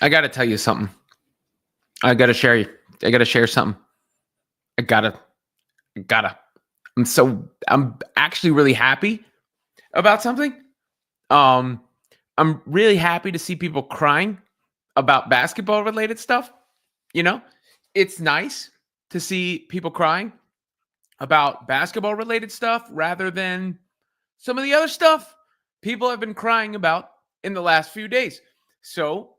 I got to tell you something. I got to share you. I got to share something. I gotta, I gotta. I'm actually really happy about something. Um, I'm really happy to see people crying about basketball related stuff. You know, it's nice to see people crying about basketball related stuff rather than some of the other stuff people have been crying about in the last few days. So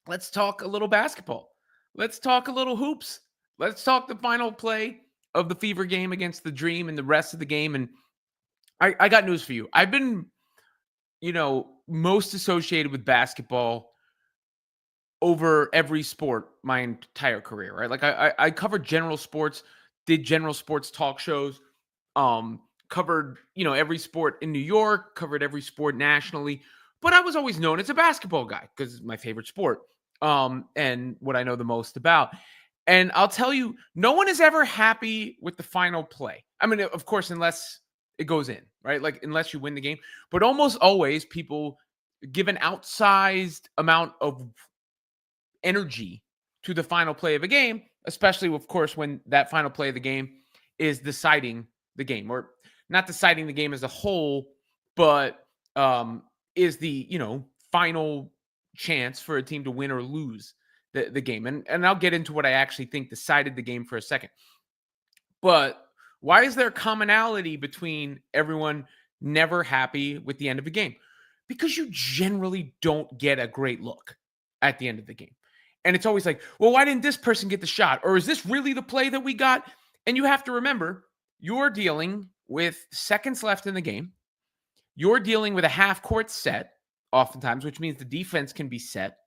let's talk a little basketball. Let's talk a little hoops. Let's talk the final play of the Fever game against the Dream and the rest of the game. And I got news for you. I've been, most associated with basketball over every sport my entire career, right? Like I covered general sports, did general sports talk shows, covered, every sport in New York, covered every sport nationally, but I was always known as a basketball guy because it's my favorite sport. And what I know the most about. And I'll tell you, no one is ever happy with the final play. I mean, of course, unless it goes in, right? Like unless you win the game, but almost always people give an outsized amount of energy to the final play of a game, especially, of course, when that final play of the game is deciding the game, or not deciding the game as a whole, but is the final chance for a team to win or lose the game. And I'll get into what I actually think decided the game for a second. But why is there commonality between everyone never happy with the end of a game? Because you generally don't get a great look at the end of the game. And it's always like, well, why didn't this person get the shot? Or is this really the play that we got? And you have to remember, you're dealing with seconds left in the game. You're dealing with a half court set, oftentimes, which means the defense can be set.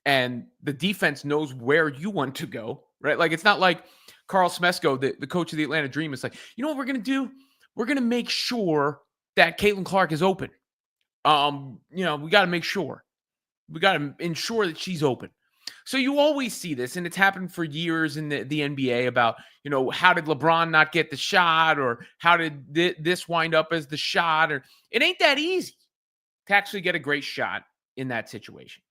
And the defense knows where you want to go, right? Like, it's not like Carl Smesko, the coach of the Atlanta Dream, is like, you know what we're going to do? We're going to make sure that Caitlin Clark is open. We got to make sure. We got to ensure that she's open. So you always see this, and it's happened for years in the NBA about, how did LeBron not get the shot, or how did this wind up as the shot? Or it ain't that easy to actually get a great shot in that situation,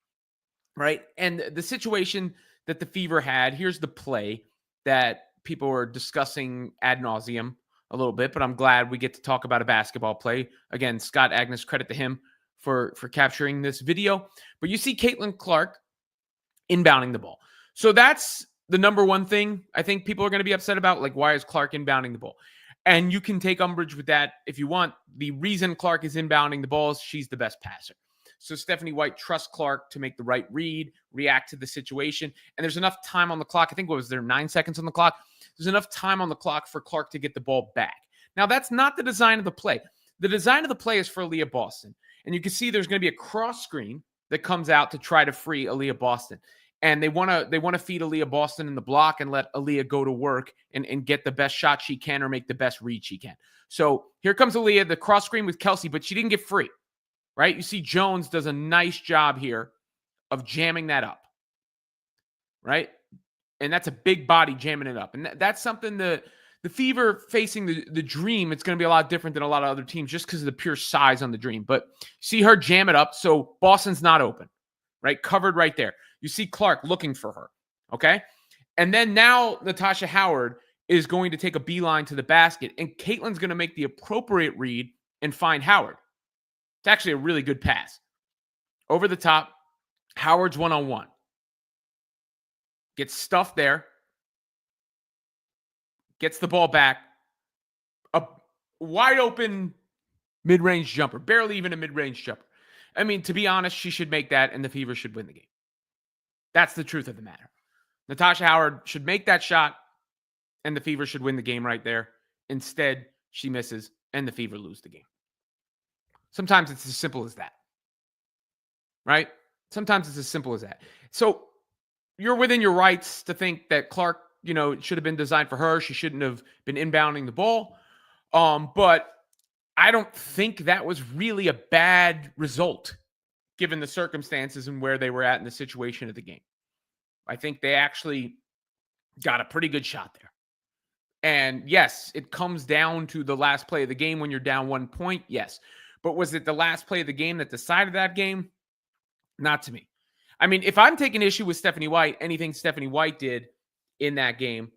right? And the situation that the Fever had, here's the play that people are discussing ad nauseum a little bit, but I'm glad we get to talk about a basketball play. Again, Scott Agnes, credit to him for capturing this video. But you see Caitlin Clark inbounding the ball. So that's the number one thing I think people are going to be upset about. Like, why is Clark inbounding the ball? And you can take umbrage with that if you want. The reason Clark is inbounding the ball is she's the best passer. So Stephanie White trusts Clark to make the right read, react to the situation. And there's enough time on the clock. I think, what was there, 9 seconds on the clock? There's enough time on the clock for Clark to get the ball back. Now, that's not the design of the play. The design of the play is for Aaliyah Boston. And you can see there's going to be a cross screen that comes out to try to free Aaliyah Boston. And they want to feed Aaliyah Boston in the block and let Aaliyah go to work and get the best shot she can or make the best read she can. So here comes Aaliyah, the cross screen with Kelsey, but she didn't get free, right? You see Jones does a nice job here of jamming that up, right? And that's a big body jamming it up. And that's something the Fever facing the Dream, it's going to be a lot different than a lot of other teams just because of the pure size on the Dream. But see her jam it up, so Boston's not open, right? Covered right there. You see Clark looking for her, okay? And then now Natasha Howard is going to take a beeline to the basket, and Caitlin's going to make the appropriate read and find Howard. It's actually a really good pass. Over the top, Howard's one-on-one. Gets stuffed there. Gets the ball back. A wide open mid-range jumper. Barely even a mid-range jumper. I mean, to be honest, she should make that, and the Fever should win the game. That's the truth of the matter. Natasha Howard should make that shot, and the Fever should win the game right there. Instead, she misses, and the Fever lose the game. Sometimes it's as simple as that, right? Sometimes it's as simple as that. So you're within your rights to think that Clark, it should have been designed for her. She shouldn't have been inbounding the ball. But I don't think that was really a bad result given the circumstances and where they were at in the situation of the game. I think they actually got a pretty good shot there. And yes, it comes down to the last play of the game when you're down 1 point. Yes. But was it the last play of the game that decided that game? Not to me. I mean, if I'm taking issue with Stephanie White, anything Stephanie White did in that game,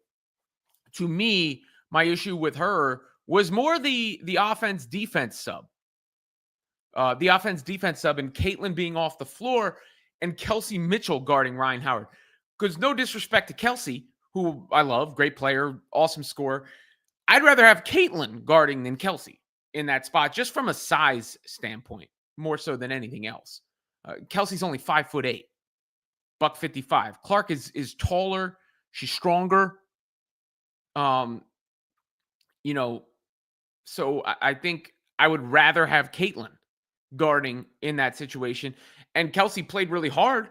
to me, my issue with her was more the offense defense sub. The offense defense sub and Caitlin being off the floor and Kelsey Mitchell guarding Ryan Howard. Because no disrespect to Kelsey, who I love, great player, awesome scorer. I'd rather have Caitlin guarding than Kelsey in that spot, just from a size standpoint, more so than anything else. Kelsey's only 5'8", buck 55. Clark is taller. She's stronger. You know, so I think I would rather have Caitlin guarding in that situation. And Kelsey played really hard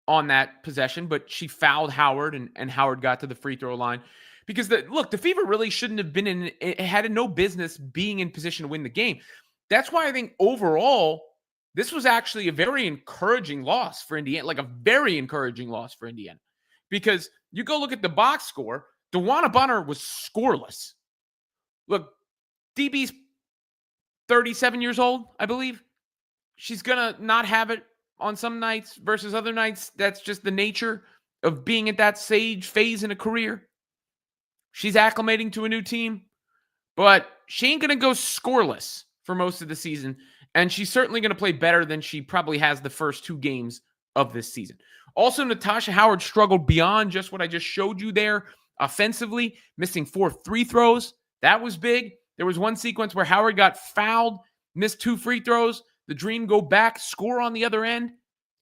on that possession, but she fouled Howard, and Howard got to the free throw line. Because the Fever really shouldn't have been it had no business being in position to win the game. That's why I think overall, this was actually a very encouraging loss for Indiana, like a very encouraging loss for Indiana. Because you go look at the box score, DeWanna Bunner was scoreless. Look, DB's 37 years old, I believe. She's going to not have it on some nights versus other nights. That's just the nature of being at that stage phase in a career. She's acclimating to a new team, but she ain't going to go scoreless for most of the season, and she's certainly going to play better than she probably has the first 2 games of this season. Also, Natasha Howard struggled beyond just what I just showed you there offensively, missing 4 free throws. That was big. There was one sequence where Howard got fouled, missed 2 free throws. The Dream go back, score on the other end.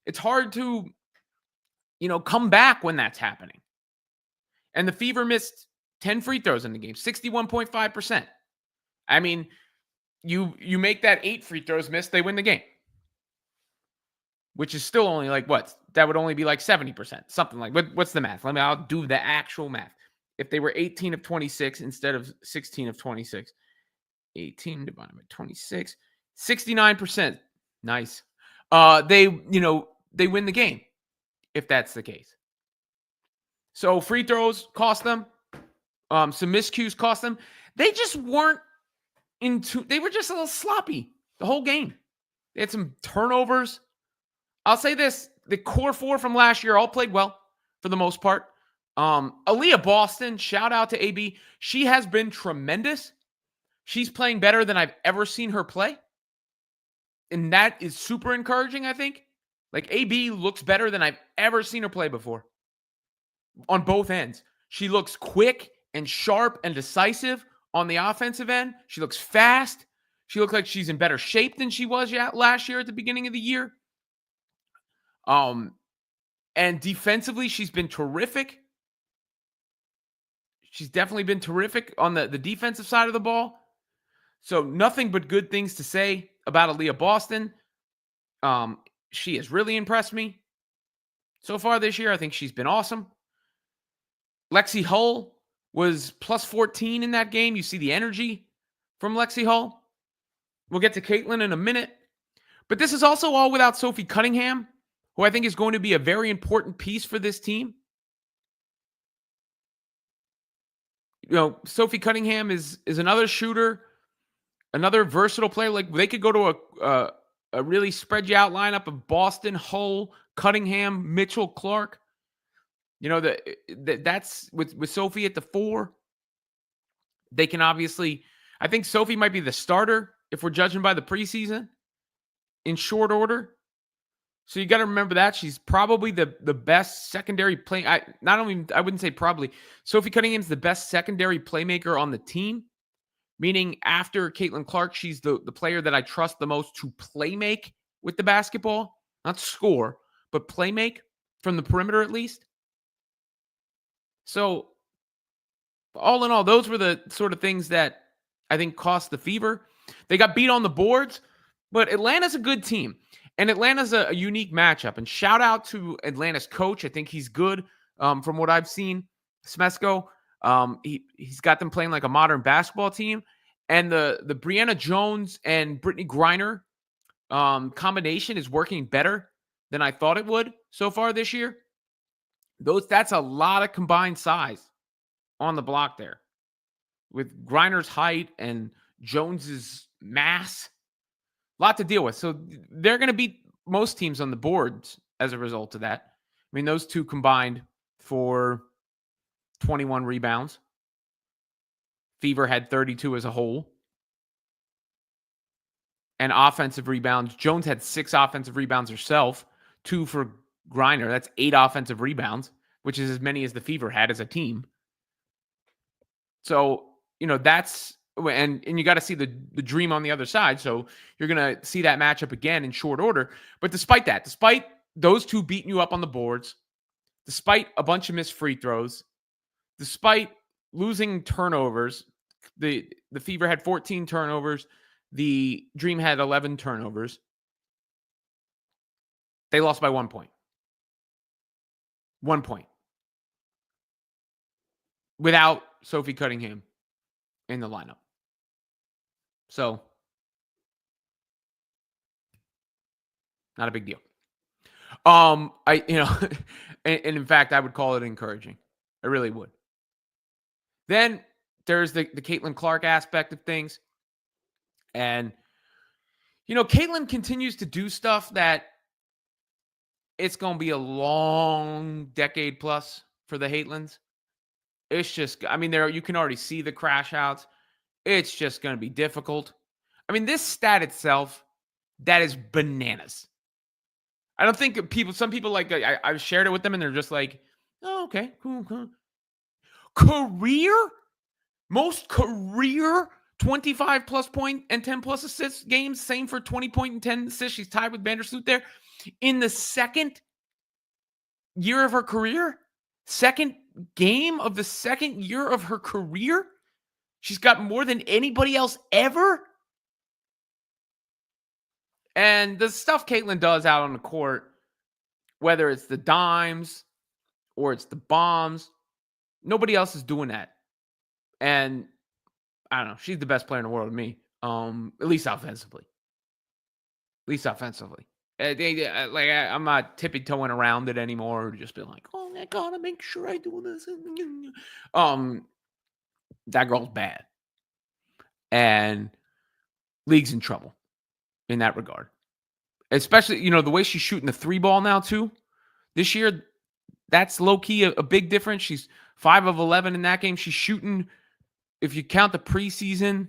It's hard to, come back when that's happening. And the Fever missed 10 free throws in the game, 61.5%. I mean, you make that 8 free throws miss, they win the game. Which is still only like what? That would only be like 70%. Something like, what's the math? I'll do the actual math. If they were 18 of 26 instead of 16 of 26, 18 divided by 26, 69%. Nice. They win the game if that's the case. So free throws cost them. Some miscues cost them. They just weren't they were just a little sloppy the whole game. They had some turnovers. I'll say this, the core 4 from last year all played well for the most part. Aaliyah Boston, shout out to AB. She has been tremendous. She's playing better than I've ever seen her play. And that is super encouraging, I think. Like, AB looks better than I've ever seen her play before. On both ends. She looks quick and sharp and decisive on the offensive end. She looks fast. She looks like she's in better shape than she was last year at the beginning of the year. And defensively, she's been terrific. She's definitely been terrific on the defensive side of the ball. So nothing but good things to say about Aaliyah Boston. She has really impressed me so far this year. I think she's been awesome. Lexi Hull was plus 14 in that game. You see the energy from Lexi Hull. We'll get to Caitlin in a minute. But this is also all without Sophie Cunningham, who I think is going to be a very important piece for this team. Sophie Cunningham is another shooter, another versatile player. Like, they could go to a really spread you out lineup of Boston, Hull, Cunningham, Mitchell, Clark. That's with Sophie at the 4. They can obviously, I think Sophie might be the starter if we're judging by the preseason in short order. So you got to remember that she's probably the best secondary play. I wouldn't say probably. Sophie Cunningham's the best secondary playmaker on the team, meaning after Caitlin Clark, she's the player that I trust the most to play make with the basketball, not score, but play make from the perimeter at least. So all in all, those were the sort of things that I think cost the Fever. They got beat on the boards, but Atlanta's a good team. And Atlanta's a unique matchup. And shout out to Atlanta's coach. I think he's good from what I've seen. Smesko. He's got them playing like a modern basketball team. And the Brianna Jones and Brittany Griner combination is working better than I thought it would so far this year. That's a lot of combined size on the block there. With Griner's height and Jones's mass. A lot to deal with. So they're going to beat most teams on the boards as a result of that. I mean, those two combined for 21 rebounds. Fever had 32 as a whole. And offensive rebounds, Jones had 6 offensive rebounds herself, 2 for Griner. That's 8 offensive rebounds, which is as many as the Fever had as a team. So, that's and you got to see the dream on the other side. So you're going to see that matchup again in short order. But despite that, despite those two beating you up on the boards, despite a bunch of missed free throws, despite losing turnovers, the Fever had 14 turnovers. The Dream had 11 turnovers. They lost by 1 point. 1 point. Without Sophie Cunningham in the lineup. So, not a big deal. And in fact, I would call it encouraging. I really would. Then there's the Caitlin Clark aspect of things. And, Caitlin continues to do stuff that it's going to be a long decade plus for the Haitlins. It's just, you can already see the crash outs. It's just going to be difficult. This stat itself, that is bananas. I don't think some people like, I've shared it with them and they're just like, oh, okay, cool. Most career 25 plus point and 10 plus assists games. Same for 20 point and 10 assists. She's tied with Vandersloot there. In the second year of her career, second game of the second year of her career, she's got more than anybody else ever. And the stuff Caitlin does out on the court, whether it's the dimes or it's the bombs, nobody else is doing that. And I don't know, she's the best player in the world to me, at least offensively. I'm not tippy-toeing around it anymore. Just being like, oh, I gotta make sure I do this. That girl's bad. And league's in trouble in that regard. Especially, the way she's shooting the 3-ball now, too. This year, that's low-key a big difference. She's 5 of 11 in that game. She's shooting, if you count the preseason,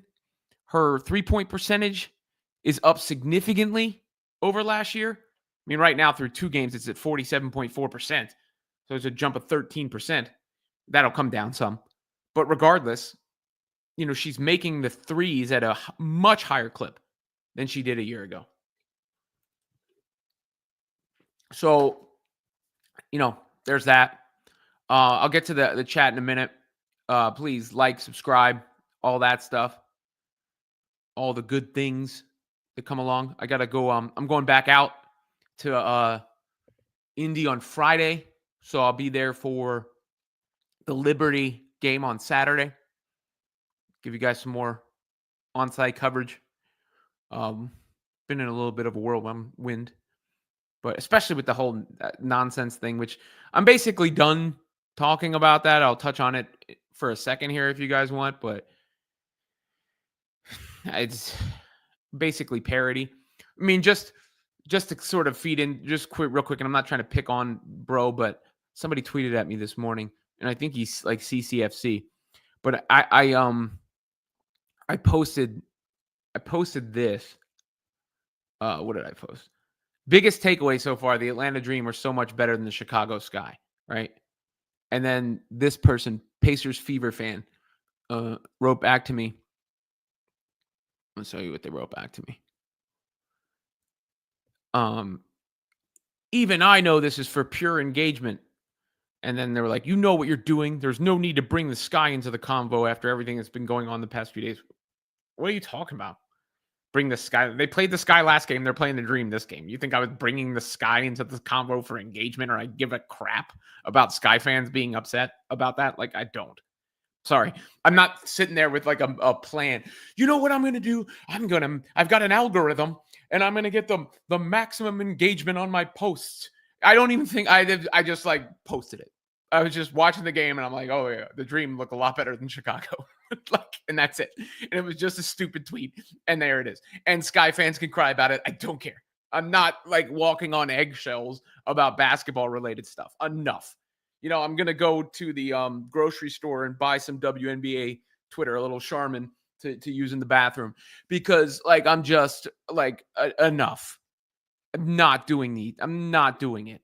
her 3-point percentage is up significantly over last year. Right now, through 2 games, it's at 47.4%. So it's a jump of 13%. That'll come down some. But regardless, she's making the threes at a much higher clip than she did a year ago. So, there's that. I'll get to the chat in a minute. Please like, subscribe, all that stuff. All the good things that come along. I got to go. I'm going back out to Indy on Friday. So I'll be there for the Liberty game on Saturday. Give you guys some more on-site coverage. Been in a little bit of a whirlwind. But especially with the whole nonsense thing, which I'm basically done talking about that. I'll touch on it for a second here if you guys want, but it's basically parody. Just to sort of feed in, just real quick, and I'm not trying to pick on bro, but somebody tweeted at me this morning, and I think he's like CCFC. But I posted this. What did I post? Biggest takeaway so far, the Atlanta Dream are so much better than the Chicago Sky, right? And then this person, Pacers Fever fan, wrote back to me. I'll show you what they wrote back to me. Even I know this is for pure engagement. And then they were like, you know what you're doing. There's no need to bring the Sky into the convo after everything that's been going on the past few days. What are you talking about? Bring the Sky. They played the Sky last game. They're playing the Dream this game. You think I was bringing the Sky into the convo for engagement, or I give a crap about Sky fans being upset about that? Like, I don't. Sorry. I'm not sitting there with like a plan. You know what I'm going to do? I've got an algorithm and I'm going to get the maximum engagement on my posts. I don't even think I just like posted it. I was just watching the game and I'm like, oh yeah, the Dream look a lot better than Chicago. And that's it. And it was just a stupid tweet. And there it is. And Sky fans can cry about it. I don't care. I'm not like walking on eggshells about basketball related stuff. Enough. I'm gonna go to the grocery store and buy some WNBA Twitter, a little Charmin to use in the bathroom because like I'm just like enough. I'm not doing it.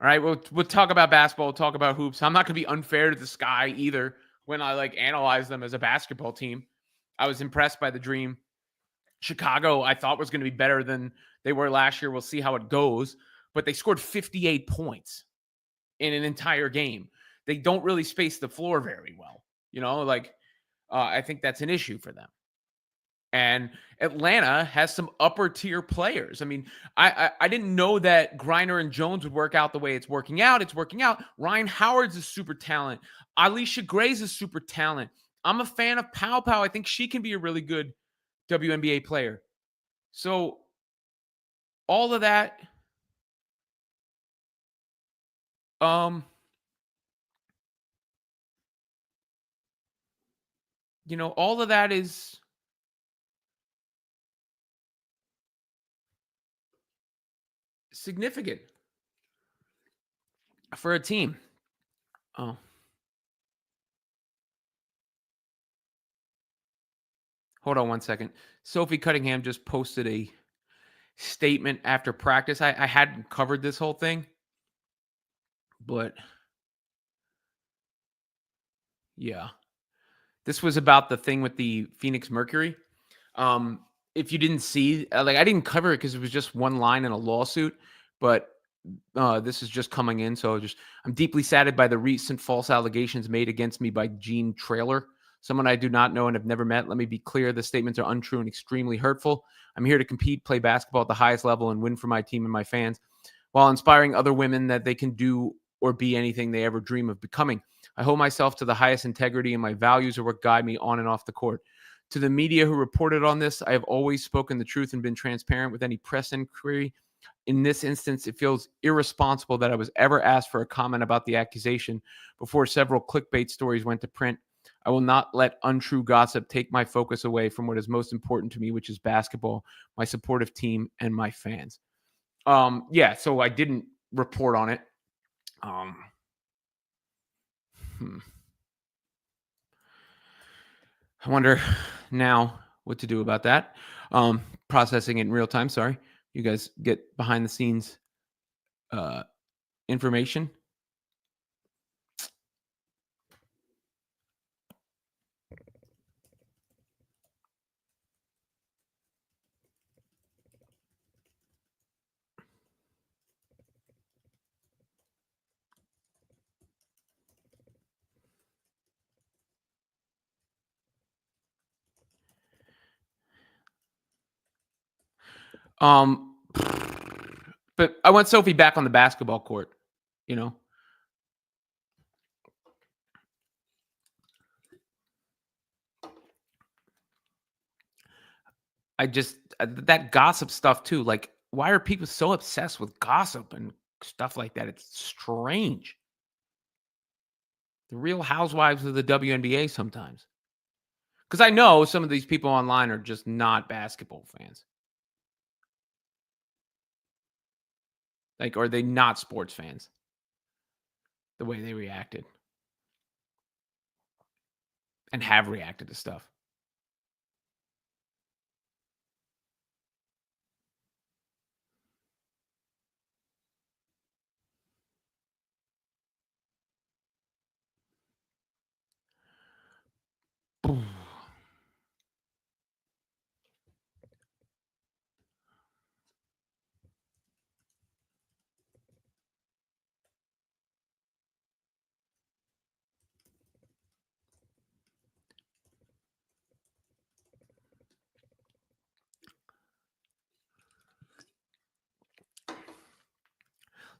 All right, we'll talk about basketball, we'll talk about hoops. I'm not gonna be unfair to the Sky either when I like analyze them as a basketball team. I was impressed by the Dream. Chicago, I thought was going to be better than they were last year. We'll see how it goes. But they scored 58 points in an entire game. They don't really space the floor very well. I think that's an issue for them. And Atlanta has some upper tier players. I mean, I didn't know that Griner and Jones would work out the way it's working out. It's working out. Ryan Howard's a super talent. Alicia Gray's a super talent. I'm a fan of Pow Pow. I think she can be a really good WNBA player. So all of that, all of that is significant for a team. Oh, hold on one second. Sophie Cunningham just posted a statement after practice. I hadn't covered this whole thing, but yeah, this was about the thing with the Phoenix Mercury. If you didn't see, I didn't cover it because it was just one line in a lawsuit, but this is just coming in. So I'm deeply saddened by the recent false allegations made against me by Gene Traylor, someone I do not know and have never met. Let me be clear. The statements are untrue and extremely hurtful. I'm here to compete, play basketball at the highest level, and win for my team and my fans, while inspiring other women that they can do or be anything they ever dream of becoming. I hold myself to the highest integrity, and my values are what guide me on and off the court. To the media who reported on this, I have always spoken the truth and been transparent with any press inquiry. In this instance, it feels irresponsible that I was ever asked for a comment about the accusation before several clickbait stories went to print. I will not let untrue gossip take my focus away from what is most important to me, which is basketball, my supportive team, and my fans. So I didn't report on it. I wonder now what to do about that. Processing it in real time. Sorry. You guys get behind the scenes information. But I want Sophie back on the basketball court, you know. That gossip stuff too. Like, why are people so obsessed with gossip and stuff like that? It's strange. The Real Housewives of the WNBA sometimes. Because I know some of these people online are just not basketball fans. Like, are they not sports fans? The way they reacted and have reacted to stuff.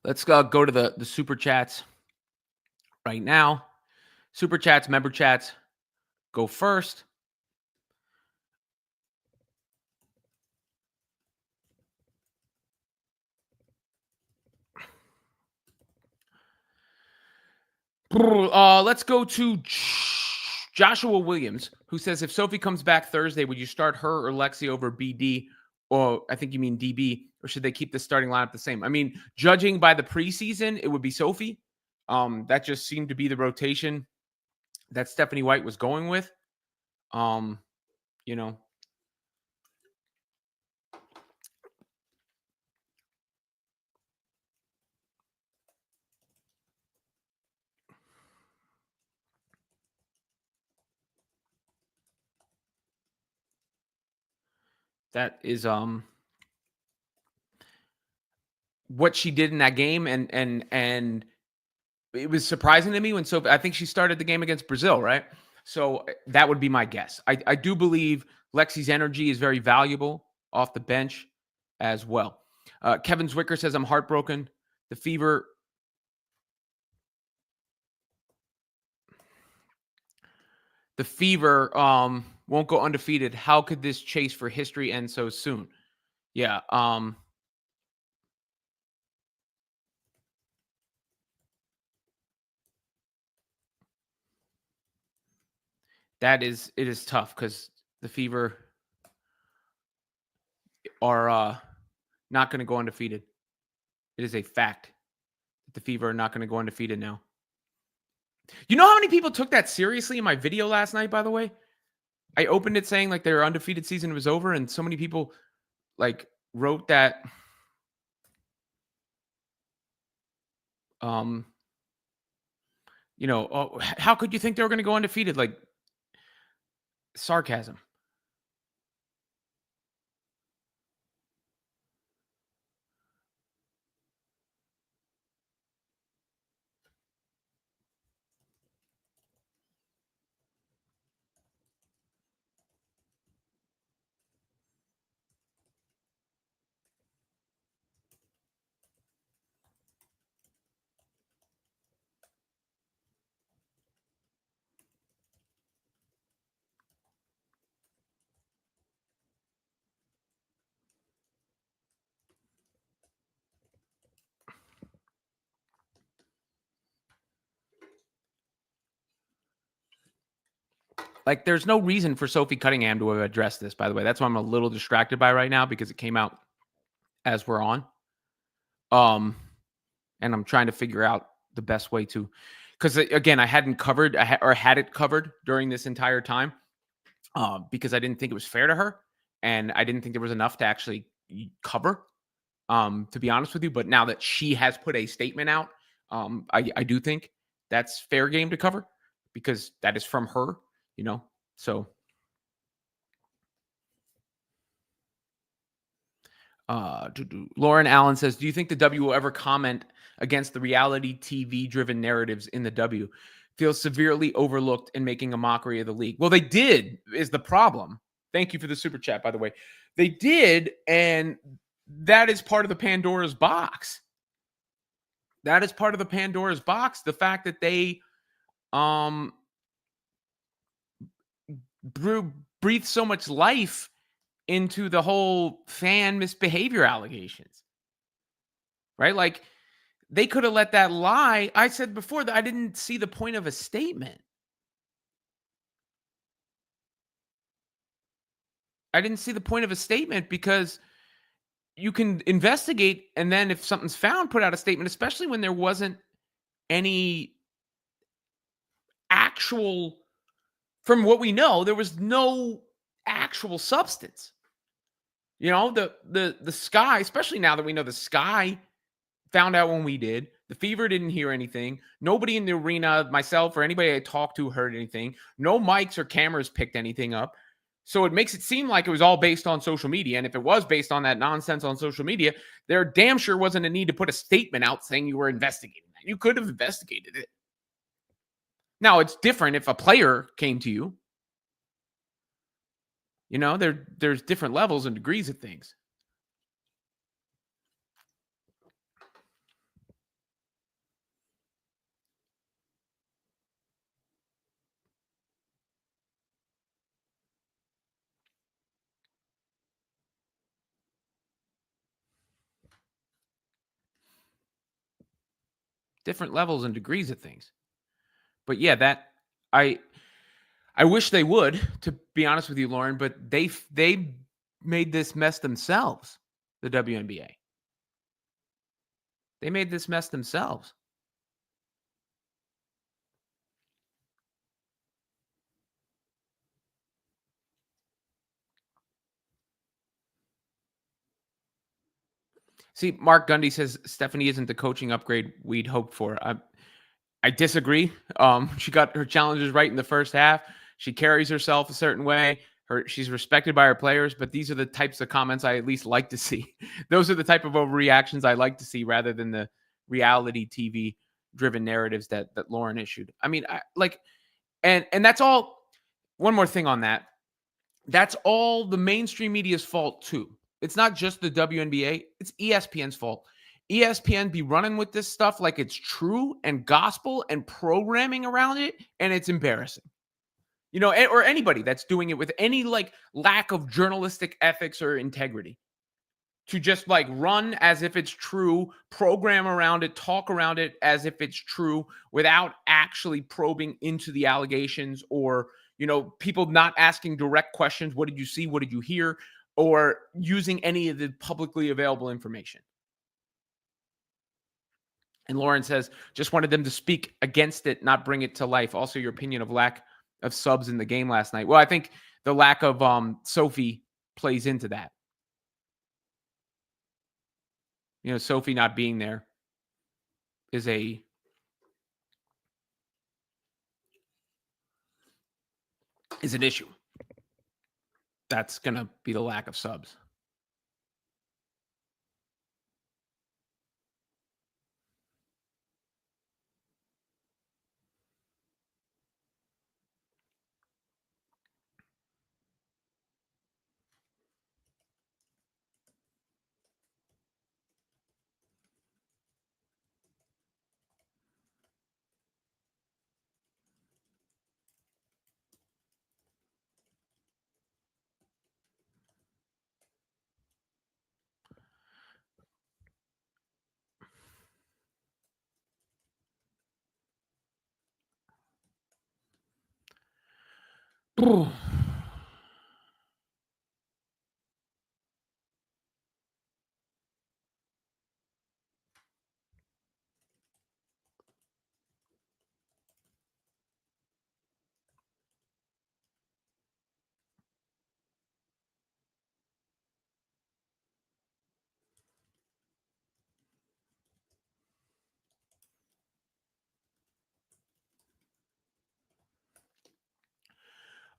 Let's go to the super chats right now. Super chats, member chats, go first. Let's go to Joshua Williams, who says, if Sophie comes back Thursday, would you start her or Lexi over BD Or I think you mean DB, or should they keep the starting lineup the same? I mean, judging by the preseason, it would be Sophie. That just seemed to be the rotation that Stephanie White was going with. Um, you know, that is what she did in that game, and it was surprising to me when Sophie. I think she started the game against Brazil, right? So that would be my guess. I do believe Lexi's energy is very valuable off the bench as well. Kevin Zwicker says I'm heartbroken. The fever. The fever won't go undefeated. How could this chase for history end so soon? Yeah. It is tough because the fever are not going to go undefeated. It is a fact that the fever are not going to go undefeated now. You know how many people took that seriously in my video last night, by the way? I opened it saying like their undefeated season was over, and so many people like wrote that um oh, how could you think they were going to go undefeated? Like sarcasm. Like, there's no reason for Sophie Cunningham to have addressed this, by the way. That's why I'm a little distracted by right now because it came out as we're on. And I'm trying to figure out the best way to, because again, I hadn't covered or had it covered during this entire time because I didn't think it was fair to her. And I didn't think there was enough to actually cover, to be honest with you. But now that she has put a statement out, I do think that's fair game to cover because that is from her, so Lauren Allen says, "Do you think the W will ever comment against the reality TV driven narratives in the W? Feels severely overlooked and making a mockery of the league." Well, they did, is the problem. Thank you for the super chat, by the way. They did, and that is part of the Pandora's box. That is part of the Pandora's box. The fact that they breathe so much life into the whole fan misbehavior allegations, right? Like, they could have let that lie. I said before that I didn't see the point of a statement. I didn't see the point of a statement because you can investigate, and then if something's found, put out a statement, especially when there wasn't any actual, from what we know, there was no actual substance. The Sky, especially now that we know the Sky found out when we did. The Fever didn't hear anything. Nobody in the arena, myself or anybody I talked to, heard anything. No mics or cameras picked anything up. So it makes it seem like it was all based on social media. And if it was based on that nonsense on social media, there damn sure wasn't a need to put a statement out saying you were investigating that. You could have investigated it. Now, it's different if a player came to you. There's different levels and degrees of things. Different levels and degrees of things. But yeah, that I wish they would, to be honest with you, Lauren, but they made this mess themselves, the WNBA. They made this mess themselves. See, Mark Gundy says Stephanie isn't the coaching upgrade we'd hoped for. I disagree. She got her challenges right in the first half. She carries herself a certain way. She's respected by her players, but these are the types of comments I at least like to see. Those are the type of overreactions I like to see rather than the reality TV driven narratives that Lauren issued. I mean, and that's all. One more thing on that. That's all the mainstream media's fault too. It's not just the WNBA, it's ESPN's fault. ESPN be running with this stuff like it's true and gospel and programming around it, and it's embarrassing. Or anybody that's doing it with any like lack of journalistic ethics or integrity to just like run as if it's true, program around it, talk around it as if it's true without actually probing into the allegations or, people not asking direct questions. What did you see? What did you hear? Or using any of the publicly available information. And Lauren says, just wanted them to speak against it, not bring it to life. Also, your opinion of lack of subs in the game last night. Well, I think the lack of Sophie plays into that. Sophie not being there is an issue. That's going to be the lack of subs.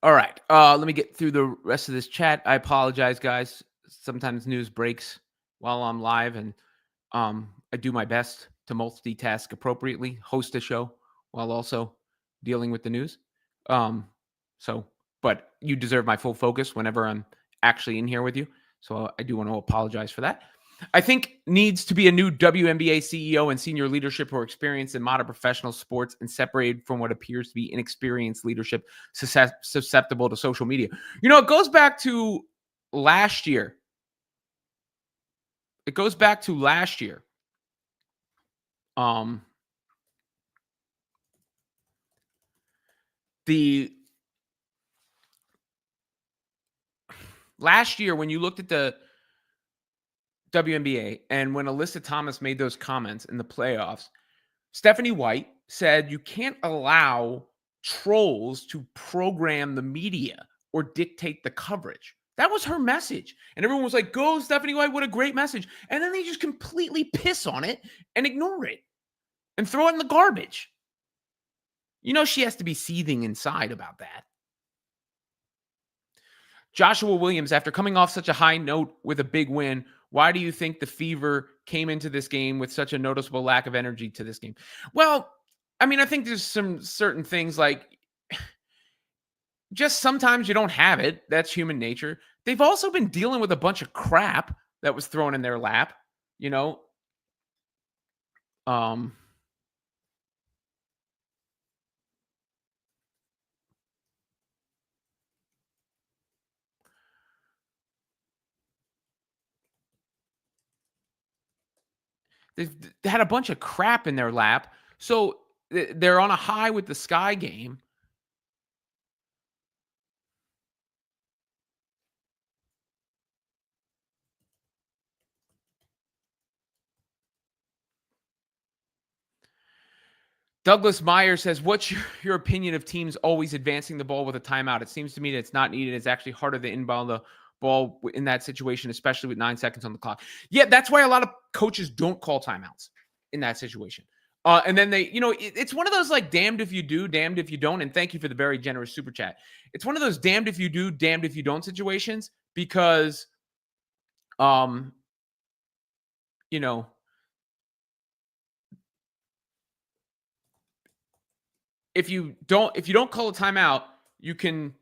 All right. Let me get through the rest of this chat. I apologize, guys. Sometimes news breaks while I'm live, and I do my best to multitask appropriately, host a show while also dealing with the news. But you deserve my full focus whenever I'm actually in here with you. So I do want to apologize for that. I think needs to be a new WNBA CEO and senior leadership who are experienced in modern professional sports and separated from what appears to be inexperienced leadership susceptible to social media. It goes back to last year. The last year when you looked at the WNBA and when Alyssa Thomas made those comments in the playoffs, Stephanie White said you can't allow trolls to program the media or dictate the coverage. That was her message. And everyone was like, go, Stephanie White, what a great message. And then they just completely piss on it and ignore it and throw it in the garbage. She has to be seething inside about that. Joshua Williams, after coming off such a high note with a big win, why do you think the Fever came into this game with such a noticeable lack of energy to this game? Well, I think there's some certain things like just sometimes you don't have it. That's human nature. They've also been dealing with a bunch of crap that was thrown in their lap, you know. Um they had a bunch of crap in their lap. So they're on a high with the Sky game. Douglas Meyer says, "What's your opinion of teams always advancing the ball with a timeout? It seems to me that it's not needed. It's actually harder to inbound the ball in that situation, especially with 9 seconds on the clock." Yeah, that's why a lot of coaches don't call timeouts in that situation. And then it's one of those like damned if you do, damned if you don't. And thank you for the very generous super chat. It's one of those damned if you do, damned if you don't situations because, um, you know, if you don't call a timeout, you can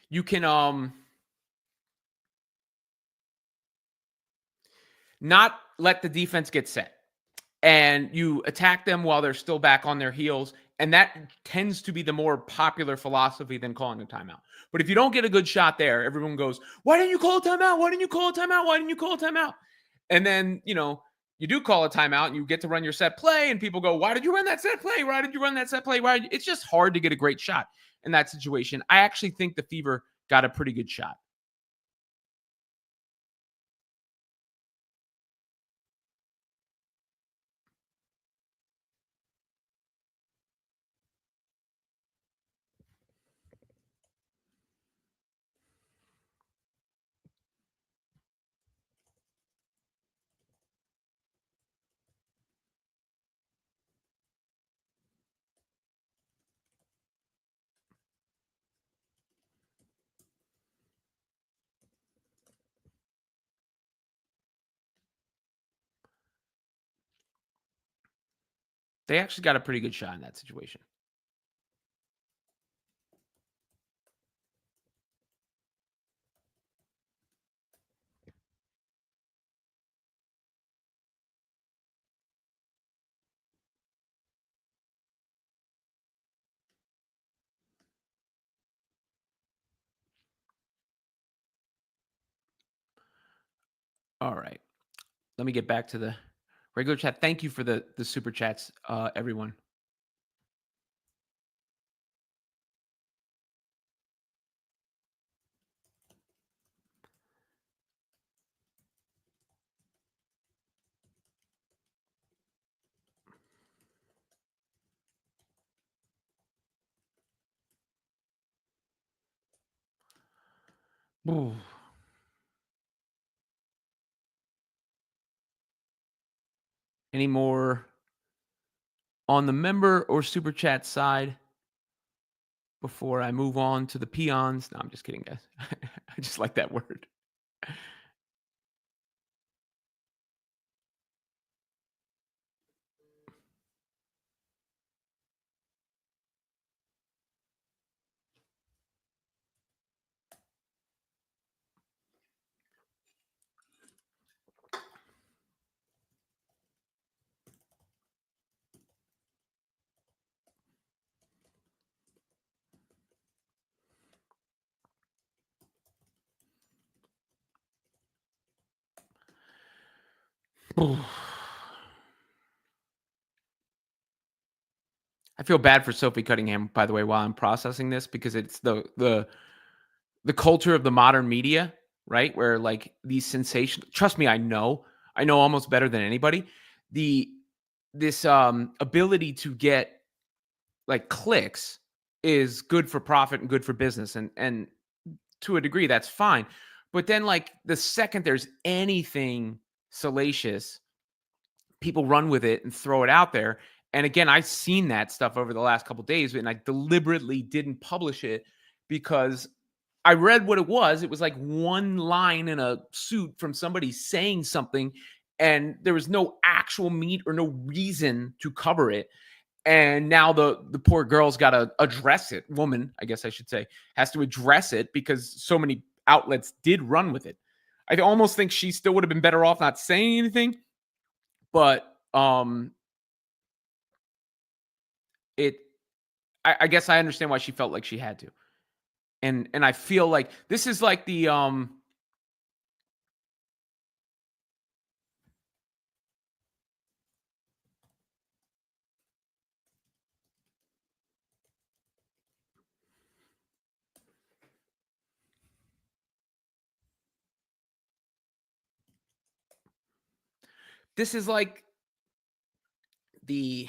you can not let the defense get set and you attack them while they're still back on their heels. And that tends to be the more popular philosophy than calling a timeout. But if you don't get a good shot there, everyone goes, "Why didn't you call a timeout? Why didn't you call a timeout? Why didn't you call a timeout?" And then, you do call a timeout and you get to run your set play, and people go, "Why did you run that set play? Why did you run that set play?" It's just hard to get a great shot in that situation. I actually think the Fever got a pretty good shot. They actually got a pretty good shot in that situation. All right. Let me get back to the regular chat. Thank you for the super chats, everyone. Ooh. Any more on the member or super chat side before I move on to the peons? No, I'm just kidding, guys. I just like that word. Ooh. I feel bad for Sophie Cunningham, by the way, while I'm processing this because it's the culture of the modern media, right? Where like these sensations. Trust me, I know almost better than anybody. The this ability to get like clicks is good for profit and good for business, and to a degree that's fine. But then like the second there's anything salacious, people run with it and throw it out there. And again, I've seen that stuff over the last couple of days, and I deliberately didn't publish it because I read what it was. It was like one line in a suit from somebody saying something, and there was no actual meat or no reason to cover it. And now the poor girl's got to address it. Woman, I guess I should say, has to address it because so many outlets did run with it. I almost think she still would have been better off not saying anything, but it I guess I understand why she felt like she had to. And I feel like this is like the this is like the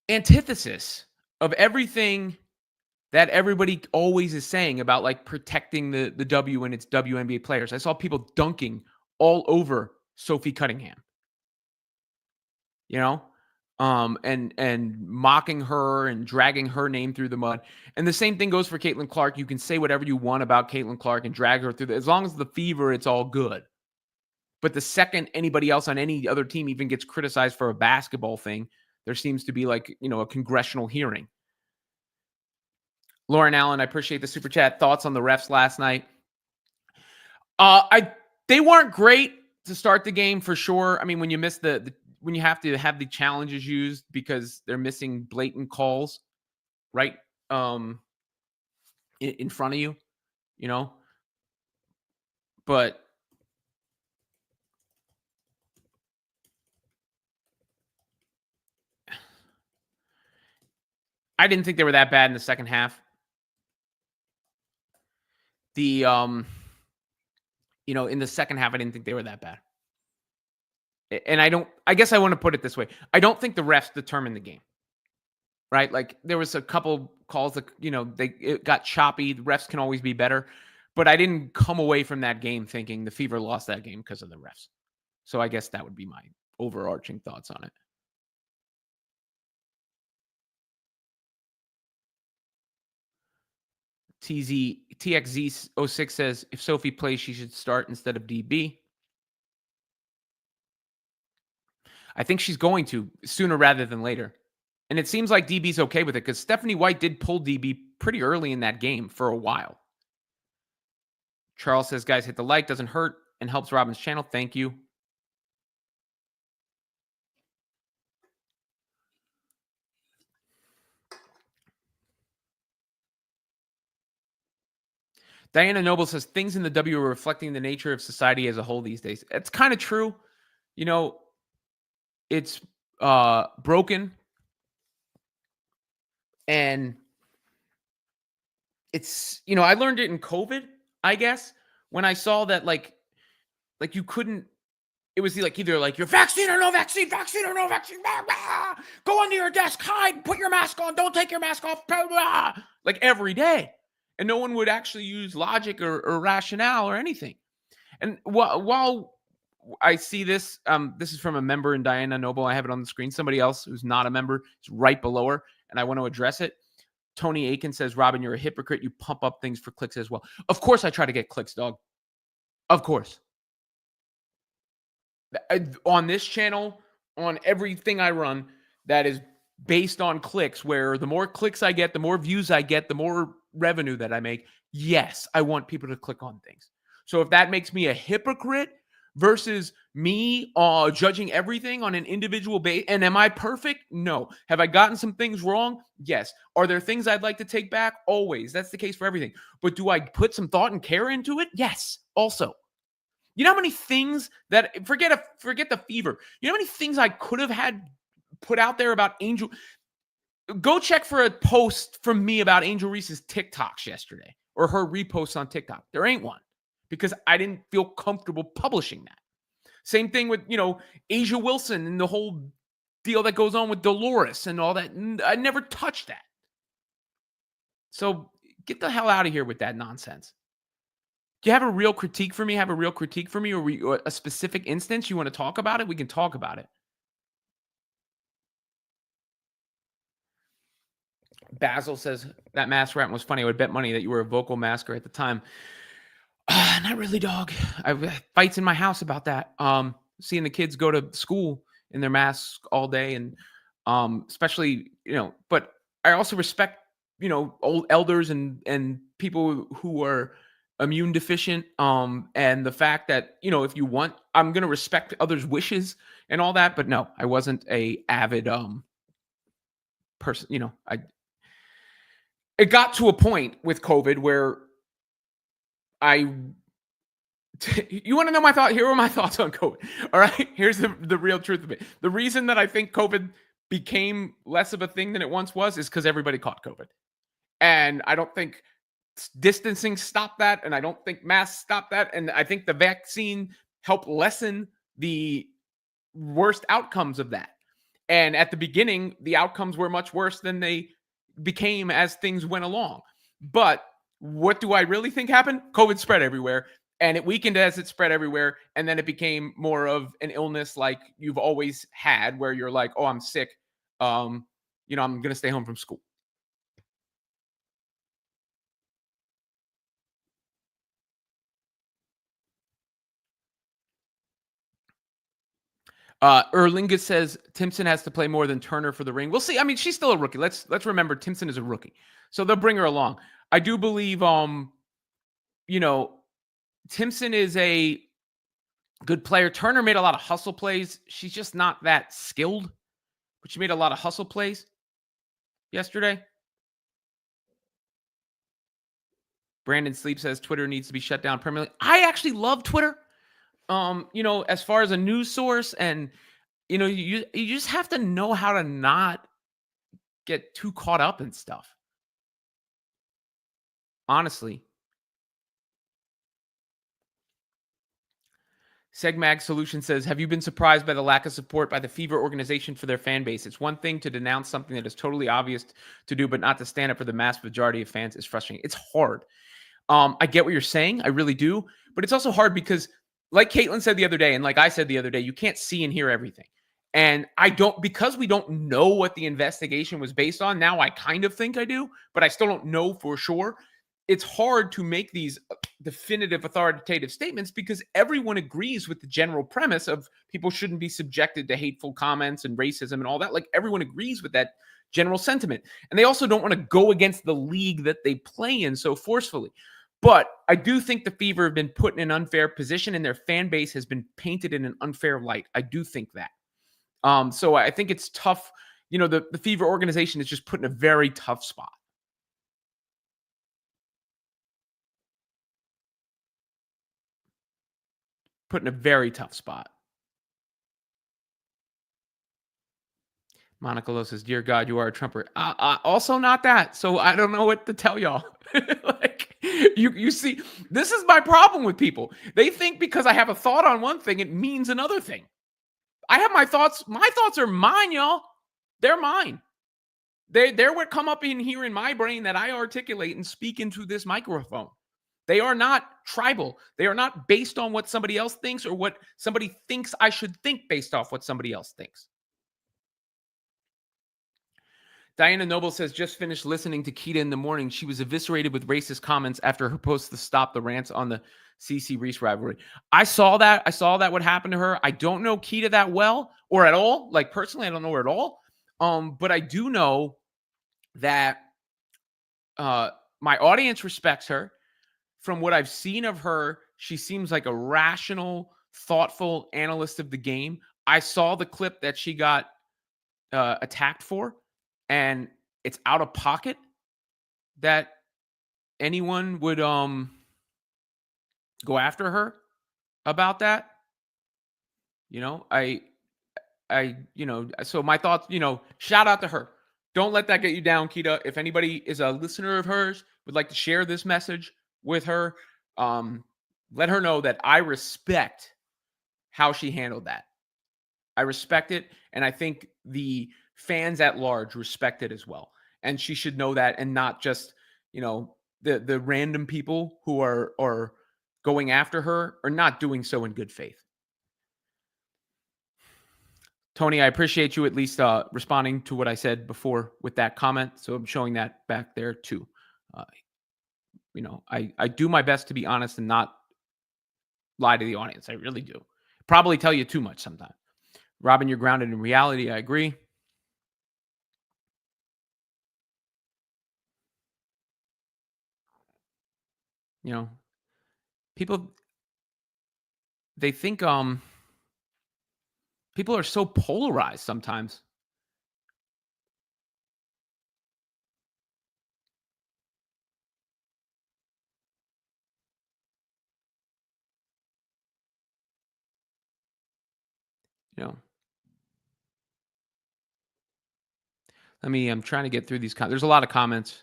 antithesis of everything that everybody always is saying about like protecting the W and its WNBA players. I saw people dunking all over Sophie Cunningham, you know, and mocking her and dragging her name through the mud. And the same thing goes for Caitlin Clark. You can say whatever you want about Caitlin Clark and drag her through as long as the fever, it's all good. But the second anybody else on any other team even gets criticized for a basketball thing, there seems to be like, a congressional hearing. Lauren Allen, I appreciate the super chat. Thoughts on the refs last night? They weren't great to start the game for sure. I mean, when you miss when you have to have the challenges used because they're missing blatant calls, right? In front of you, but I didn't think they were that bad in the second half. In the second half, I didn't think they were that bad. And I guess I want to put it this way. I don't think the refs determined the game, right? Like there was a couple calls that, it got choppy. The refs can always be better, but I didn't come away from that game thinking the Fever lost that game because of the refs. So I guess that would be my overarching thoughts on it. TXZ06 says, if Sophie plays, she should start instead of DB. I think she's going to sooner rather than later. And it seems like DB's okay with it because Stephanie White did pull DB pretty early in that game for a while. Charles says, guys, hit the like. Doesn't hurt and helps Robin's channel. Thank you. Diana Noble says, things in the W are reflecting the nature of society as a whole these days. It's kind of true. It's broken. And it's, I learned it in COVID, I guess, when I saw that like you couldn't, it was either like you're vaccine or no vaccine, vaccine or no vaccine, blah, blah. Go under your desk, hide, put your mask on, don't take your mask off, blah, blah. Like every day. And no one would actually use logic or rationale or anything. And while I see this, this is from a member in Diana Noble. I have it on the screen. Somebody else who's not a member is right below her, and I want to address it. Tony Aiken says, Robin, you're a hypocrite. You pump up things for clicks as well. Of course I try to get clicks, dog. Of course. On this channel, on everything I run, that is based on clicks, where the more clicks I get, the more views I get, the more revenue that I make. Yes, I want people to click on things. So if that makes me a hypocrite versus me judging everything on an individual base, and am I perfect? No. Have I gotten some things wrong? Yes. Are there things I'd like to take back? Always. That's the case for everything. But do I put some thought and care into it? Yes. Also. You know how many things that forget the Fever. You know how many things I could have had put out there about Angel? Go check for a post from me about Angel Reese's TikToks yesterday or her reposts on TikTok. There ain't one because I didn't feel comfortable publishing that. Same thing with, Asia Wilson and the whole deal that goes on with Dolores and all that. I never touched that. So get the hell out of here with that nonsense. Do you have a real critique for me? Or a specific instance you want to talk about it? We can talk about it. Basil says, that mask rant was funny. I would bet money that you were a vocal masker at the time. Not really, dog. I fights in my house about that. Seeing the kids go to school in their masks all day, and especially, but I also respect, old elders and people who are immune deficient. And the fact that, if you want, I'm going to respect others' wishes and all that. But no, I wasn't a avid person. It got to a point with COVID where you want to know my thought? Here are my thoughts on COVID. All right. Here's the real truth of it. The reason that I think COVID became less of a thing than it once was is because everybody caught COVID. And I don't think distancing stopped that, and I don't think masks stopped that. And I think the vaccine helped lessen the worst outcomes of that. And at the beginning, the outcomes were much worse than they became as things went along. But what do I really think happened? COVID spread everywhere, and it weakened as it spread everywhere. And then it became more of an illness like you've always had, where you're like, oh, I'm sick. Um, I'm going to stay home from school. Erlinga says Timpson has to play more than Turner for the ring. We'll see. I mean, she's still a rookie. Let's remember Timpson is a rookie, so they'll bring her along. I do believe, you know, Timpson is a good player. Turner made a lot of hustle plays. She's just not that skilled, but she made a lot of hustle plays yesterday. Brandon Sleep says Twitter needs to be shut down permanently. I actually love Twitter. As far as a news source, and you just have to know how to not get too caught up in stuff. Honestly. Segmag Solution says, have you been surprised by the lack of support by the Fever organization for their fan base? It's one thing to denounce something that is totally obvious to do, but not to stand up for the mass majority of fans is frustrating. It's hard. I get what you're saying. I really do. But it's also hard because, like Caitlin said the other day, and like I said the other day, you can't see and hear everything. And because we don't know what the investigation was based on. Now I kind of think I do, but I still don't know for sure. It's hard to make these definitive authoritative statements because everyone agrees with the general premise of people shouldn't be subjected to hateful comments and racism and all that. Like, everyone agrees with that general sentiment. And they also don't want to go against the league that they play in so forcefully. But I do think the Fever have been put in an unfair position and their fan base has been painted in an unfair light. I do think that. So I think it's tough. The Fever organization is just put in a very tough spot. Put in a very tough spot. Monica Lowe says, dear God, you are a Trumper. Also not that. So I don't know what to tell y'all. Like, you see, this is my problem with people. They think because I have a thought on one thing, it means another thing. I have my thoughts. My thoughts are mine, y'all. They're mine. They're what come up in here in my brain that I articulate and speak into this microphone. They are not tribal. They are not based on what somebody else thinks or what somebody thinks I should think based off what somebody else thinks. Diana Noble says, just finished listening to Keita in the morning. She was eviscerated with racist comments after her post to stop the rants on the CC Reese rivalry. I saw that. What happened to her. I don't know Keita that well or at all. Like, personally, I don't know her at all. But I do know that my audience respects her. From what I've seen of her, she seems like a rational, thoughtful analyst of the game. I saw the clip that she got attacked for, and it's out of pocket that anyone would go after her about that. So my thoughts, shout out to her. Don't let that get you down, Keita. If anybody is a listener of hers, would like to share this message with her, let her know that I respect how she handled that. I respect it, and I think the fans at large respect it as well. And she should know that, and not just, the random people who are going after her are not doing so in good faith. Tony, I appreciate you at least responding to what I said before with that comment. So I'm showing that back there too. I do my best to be honest and not lie to the audience. I really do. Probably tell you too much sometimes. Robin, you're grounded in reality. I agree. People, they think people are so polarized sometimes. I'm trying to get through these. There's a lot of comments,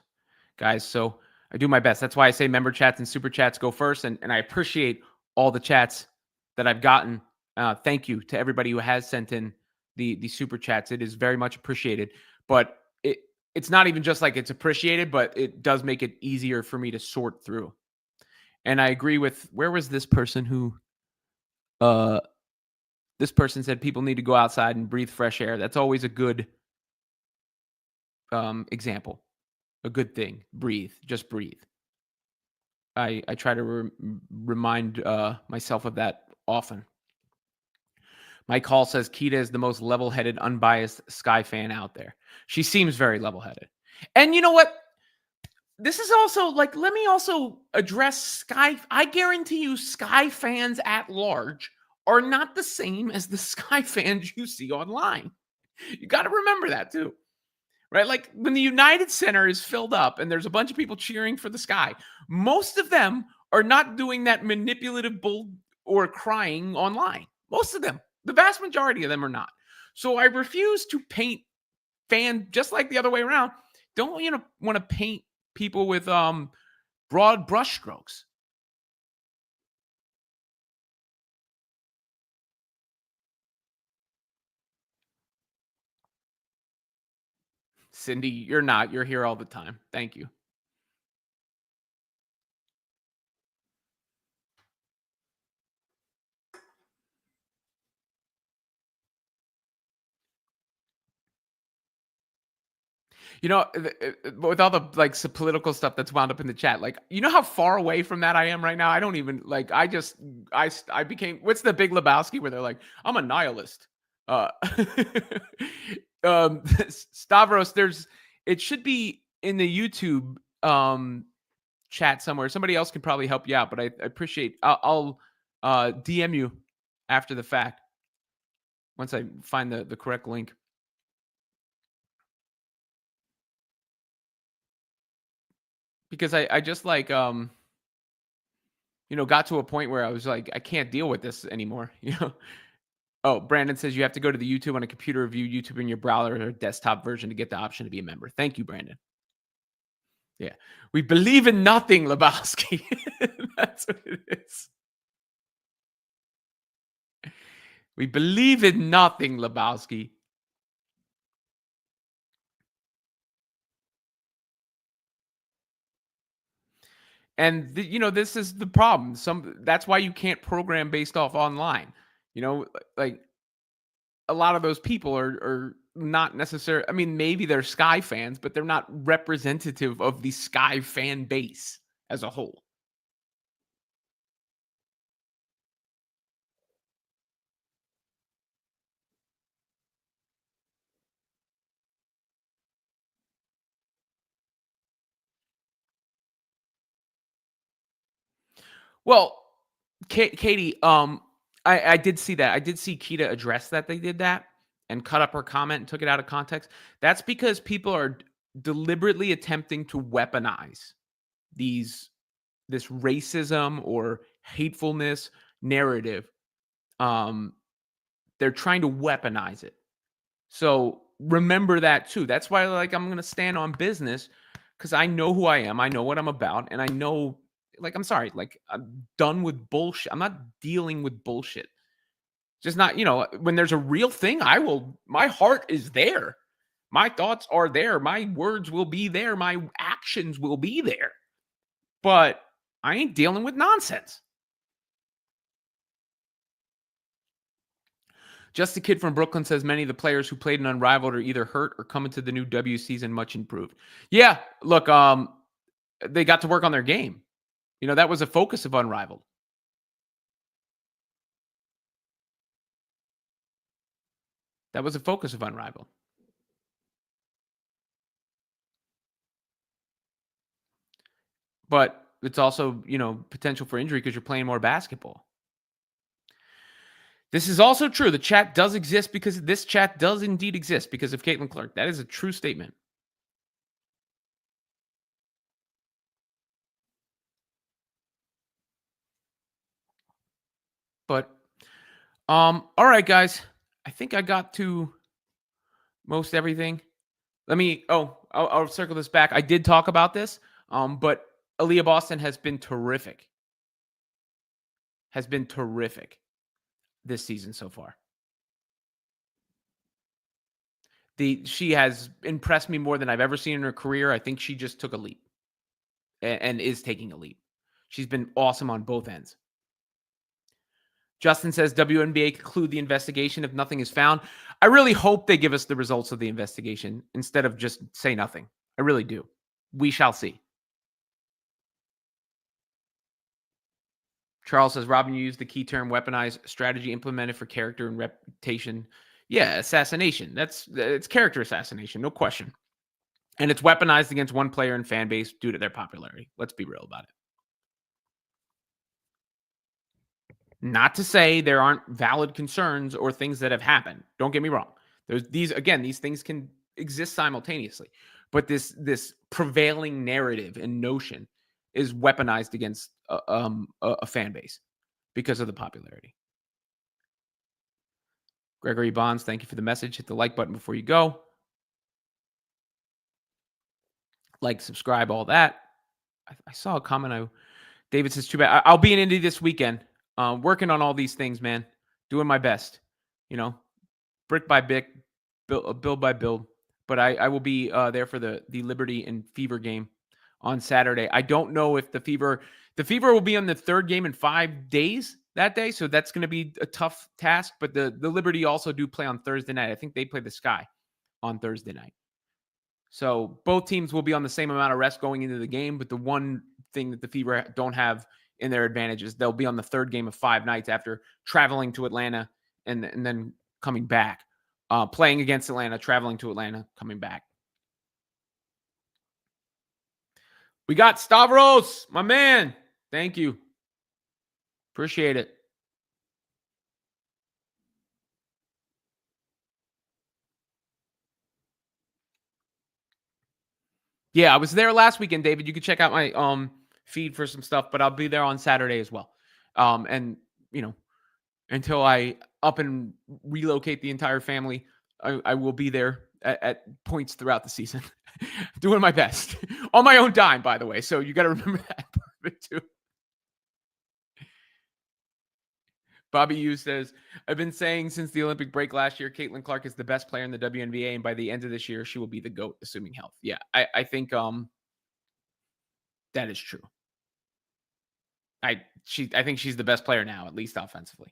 guys. So I do my best. That's why I say member chats and super chats go first, and I appreciate all the chats that I've gotten. Thank you to everybody who has sent in the super chats. It is very much appreciated. But it's not even just like it's appreciated, but it does make it easier for me to sort through. And I agree with where was this person who uh this person said people need to go outside and breathe fresh air. That's always a good example. A good thing. Breathe. Just breathe. I try to remind myself of that often. Mike Hall says Kita is the most level-headed, unbiased Sky fan out there. She seems very level-headed. And you know what? This is also like, let me also address Sky. I guarantee you, Sky fans at large are not the same as the Sky fans you see online. You got to remember that too. Right? Like when the United Center is filled up and there's a bunch of people cheering for the Sky, most of them are not doing that manipulative bull or crying online. Most of them, the vast majority of them are not. So I refuse to paint just like the other way around. Don't want to paint people with broad brushstrokes. Cindy, you're not. You're here all the time. Thank you. You know, with all the like some political stuff that's wound up in the chat, like you know how far away from that I am right now. I don't even like. I became what's the Big Lebowski where they're like, I'm a nihilist. Uh, Stavros, it should be in the YouTube chat somewhere. Somebody else can probably help you out, but I appreciate. I'll DM you after the fact once I find the correct link. Because I just like got to a point where I was like, I can't deal with this anymore. Oh, Brandon says you have to go to the YouTube on a computer, view YouTube in your browser or desktop version to get the option to be a member. Thank you, Brandon. Yeah. We believe in nothing, Lebowski. That's what it is. We believe in nothing, Lebowski. And this is the problem. That's why you can't program based off online. Like a lot of those people are not necessarily. I mean, maybe they're Sky fans, but they're not representative of the Sky fan base as a whole. Well, Katie, I did see that. I did see Kita address that they did that and cut up her comment and took it out of context. That's because people are deliberately attempting to weaponize this racism or hatefulness narrative. They're trying to weaponize it. So remember that too. That's why like I'm gonna stand on business because I know who I am. I know what I'm about, and I know like I'm sorry, like I'm done with bullshit. I'm not dealing with bullshit. Just not, when there's a real thing, my heart is there. My thoughts are there. My words will be there. My actions will be there. But I ain't dealing with nonsense. Just a Kid from Brooklyn says many of the players who played in Unrivaled are either hurt or coming to the new W season much improved. Yeah, look, they got to work on their game. That was a focus of Unrivaled. That was a focus of Unrivaled. But it's also, potential for injury because you're playing more basketball. This is also true. The chat does exist because this chat does indeed exist because of Caitlin Clark. That is a true statement. But, all right, guys. I think I got to most everything. I'll circle this back. I did talk about this, but Aaliyah Boston has been terrific. Has been terrific this season so far. She has impressed me more than I've ever seen in her career. I think she just took a leap and is taking a leap. She's been awesome on both ends. Justin says WNBA conclude the investigation if nothing is found. I really hope they give us the results of the investigation instead of just say nothing. I really do. We shall see. Charles says, Robin, you used the key term weaponized strategy implemented for character and reputation. Yeah, assassination. It's character assassination, no question. And it's weaponized against one player and fan base due to their popularity. Let's be real about it. Not to say there aren't valid concerns or things that have happened. Don't get me wrong. These things can exist simultaneously. But this prevailing narrative and notion is weaponized against a fan base because of the popularity. Gregory Bonds, thank you for the message. Hit the like button before you go. Like, subscribe, all that. I saw a comment. David says, too bad. I'll be in Indy this weekend. Working on all these things, man. Doing my best. Brick by brick, build by build. But I will be there for the Liberty and Fever game on Saturday. I don't know if the Fever will be on the third game in 5 days that day, so that's going to be a tough task. But the Liberty also do play on Thursday night. I think they play the Sky on Thursday night. So both teams will be on the same amount of rest going into the game, but the one thing that the Fever don't have in their advantage is they'll be on the third game of 5 nights after traveling to Atlanta and then coming back. Playing against Atlanta, traveling to Atlanta, coming back. We got Stavros, my man. Thank you. Appreciate it. Yeah, I was there last weekend, David. You can check out my feed for some stuff, but I'll be there on Saturday as well. And until I up and relocate the entire family, I will be there at points throughout the season, doing my best on my own dime, by the way. So you got to remember that part of it too. Bobby Yu says, I've been saying since the Olympic break last year, Caitlin Clark is the best player in the WNBA, and by the end of this year, she will be the GOAT, assuming health. Yeah, I think that is true. I think she's the best player now, at least offensively.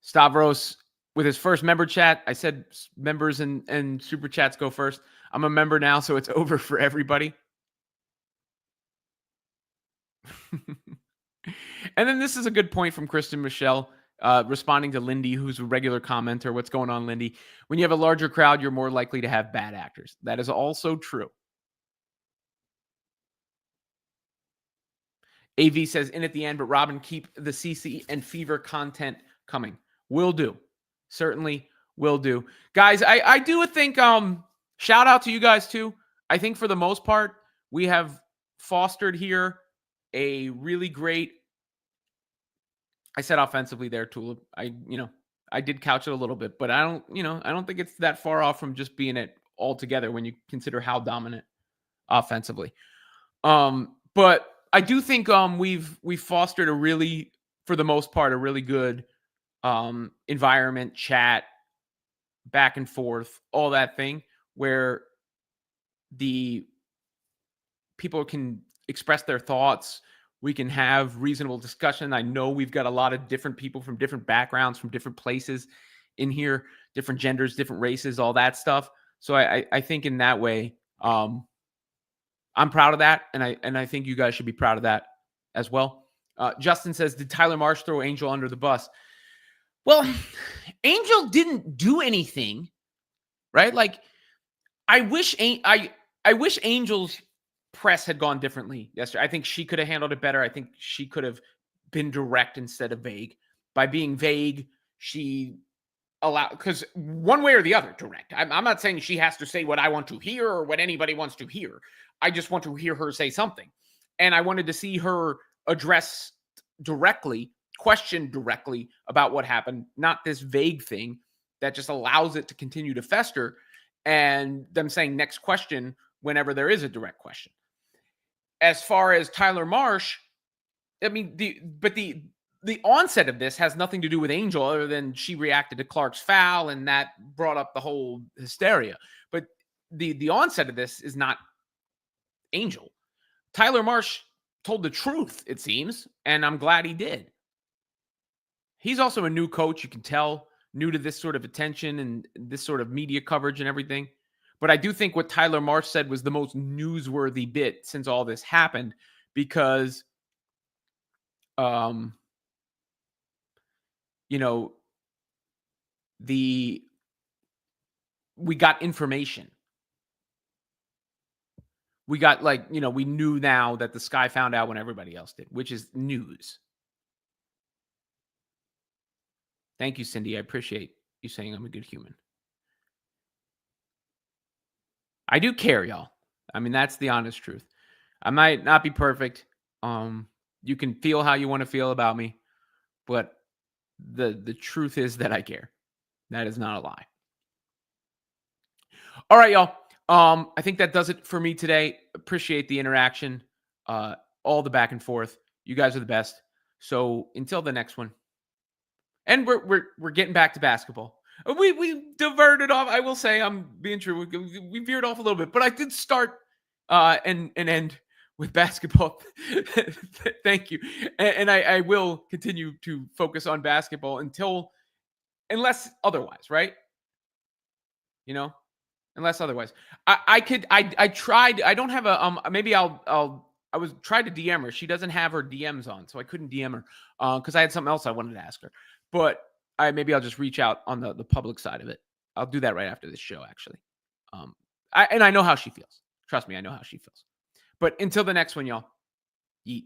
Stavros with his first member chat. I said members and super chats go first. I'm a member now, so it's over for everybody. And then this is a good point from Kristen Michelle, responding to Lindy, who's a regular commenter. What's going on, Lindy? When you have a larger crowd, you're more likely to have bad actors. That is also true. AV says in at the end, but Robin, keep the CC and Fever content coming. Will do. Certainly will do. Guys, I do think shout out to you guys too. I think for the most part, we have fostered here a really great, I said offensively there, Tulip. I did couch it a little bit, but I don't think it's that far off from just being it all together when you consider how dominant offensively. But I do think we've fostered a really, for the most part, a really good environment, chat, back and forth, all that thing, where the people can express their thoughts. We can have reasonable discussion. I know we've got a lot of different people from different backgrounds, from different places in here, different genders, different races, all that stuff. So I think in that way, I'm proud of that, and I think you guys should be proud of that as well. Justin says, did Tyler Marsh throw Angel under the bus? Well, Angel didn't do anything, right? Like, I wish Angel's press had gone differently yesterday. I think she could have handled it better. I think she could have been direct instead of vague. By being vague, she allowed, because one way or the other, direct. I'm not saying she has to say what I want to hear or what anybody wants to hear. I just want to hear her say something. And I wanted to see her address directly, question directly about what happened, not this vague thing that just allows it to continue to fester and them saying next question whenever there is a direct question. as far as Tyler Marsh, I mean, the onset of this has nothing to do with Angel other than she reacted to Clark's foul and that brought up the whole hysteria. But the onset of this is not Angel. Tyler Marsh told the truth, it seems, and I'm glad he did. He's also a new coach, you can tell, new to this sort of attention and this sort of media coverage and everything. But I do think what Tyler Marsh said was the most newsworthy bit since all this happened because um you know, the we got information. We got we knew now that the Sky found out when everybody else did, which is news. Thank you, Cindy. I appreciate you saying I'm a good human. I do care, y'all. I mean, that's the honest truth. I might not be perfect. You can feel how you want to feel about me, but the truth is that I care. That is not a lie. All right, y'all. I think that does it for me today. Appreciate the interaction, all the back and forth. You guys are the best. So until the next one, and we're getting back to basketball. We diverted off. I will say I'm being true. We veered off a little bit, but I did start and end with basketball. Thank you, and I will continue to focus on basketball unless otherwise, right? You know, unless otherwise. I tried. I don't have a maybe I was tried to DM her. She doesn't have her DMs on, so I couldn't DM her because I had something else I wanted to ask her. But maybe I'll just reach out on the public side of it. I'll do that right after this show, actually. I know how she feels. Trust me, I know how she feels. But until the next one, y'all. Yeet.